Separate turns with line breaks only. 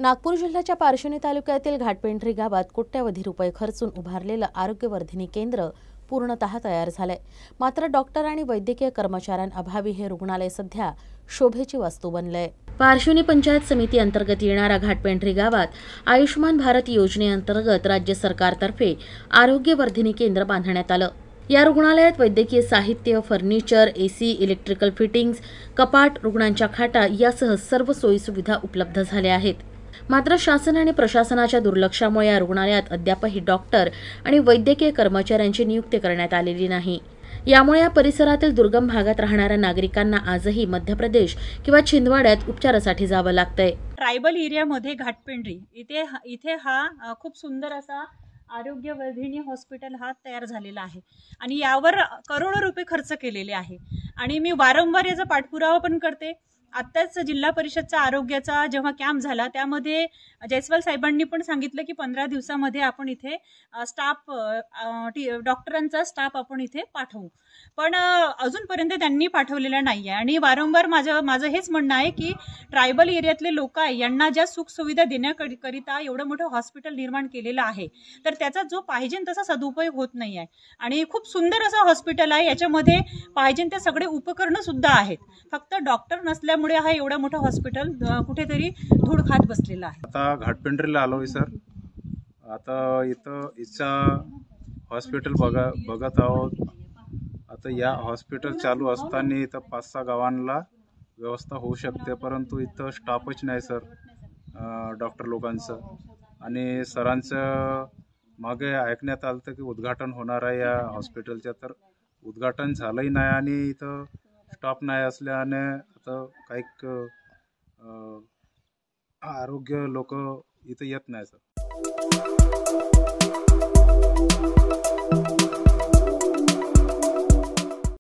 नागपूर जिल्ह्याच्या पारशिवनी तालुक्यातील घाटपेंढरी गावात कोट्यवधी रुपये खर्चून उभारलेलं आरोग्यवर्धिनी केंद्र पूर्णतः तयार झालंय। मात्र डॉक्टर आणि वैद्यकीय कर्मचाऱ्यांअभावी हे रुग्णालय सध्या शोभेची वस्तू बनलंय। पारशिवनी पंचायत समिती अंतर्गत येणाऱ्या घाटपेंढरी गावात आयुष्मान भारत योजनेअंतर्गत राज्य सरकारतर्फे आरोग्यवर्धिनी केंद्र बांधण्यात आलं। या रुग्णालयात वैद्यकीय साहित्य, फर्निचर, एसी, इलेक्ट्रिकल फिटिंग्स, कपाट, रुग्णांच्या खाटा यासह सर्व सोयीसुविधा उपलब्ध झाल्या आहेत। मात्र शासन आणि प्रशासनाच्या दुर्लक्षामुळे या रुग्णालयात अद्यापही डॉक्टर आणि वैद्यकीय कर्मचाऱ्यांची नियुक्ती करण्यात आलेली नाही। यामुळे या परिसरातील दुर्गम भागात राहणाऱ्या नागरिकांना आजही मध्य प्रदेश किंवा छिंदवाड्यात उपचारासाठी जावं लागतंय।
ट्रायबल एरियामध्ये घाटपेंढरी इथे हा खूप सुंदर असा आरोग्यवर्धिनी हॉस्पिटल हा तयार झालेला आहे आणि यावर करोडो रुपये खर्च केलेले आहे आणि मी वारंवार याचा पाठपुरावा पण करते। आत्ताच जिल्हा परिषदचा आरोग्याचा जेव्हा कॅम्प झाला त्यामध्ये जयस्वाल साहेबांनी पण सांगितलं की 15 दिवसामध्ये आपण इथे स्टाफ डॉक्टरांचा स्टाफ आपण इथे पाठवू, पण अजूनपर्यंत त्यांनी पाठवलेला नाही आहे। आणि वारंवार माझं हेच म्हणणं आहे की ट्रायबल एरियातले लोक आहे यांना ज्या सुखसुविधा देण्याकरिता एवढं मोठं हॉस्पिटल निर्माण केलेलं आहे तर त्याचा जो पाहिजे तसा सदुपयोग होत नाही आहे आणि खूप सुंदर असं हॉस्पिटल आहे। याच्यामध्ये पाहिजे ते सगळे उपकरणं सुद्धा आहेत, फक्त डॉक्टर नसल्यामुळे हा एवढा मोठा हॉस्पिटल कुठेतरी धूळ खात बसलेला आहे।
आता घाटपेंढरीला आलोय सर। आता इथं हॉस्पिटल बघत आहोत। आता या हॉस्पिटल चालू असताना इथं 5-6 गावांना व्यवस्था होऊ शकते, परंतु इथं स्टाफच नाही सर डॉक्टर लोकांचं। आणि सरांचं मागे ऐकण्यात आलं की उद्घाटन होणार आहे या हॉस्पिटलचं, तर उद्घाटन झालंही नाही आणि इथं स्टाफ नाही असल्याने आता काही आरोग्य लोक इथं येत नाही सर।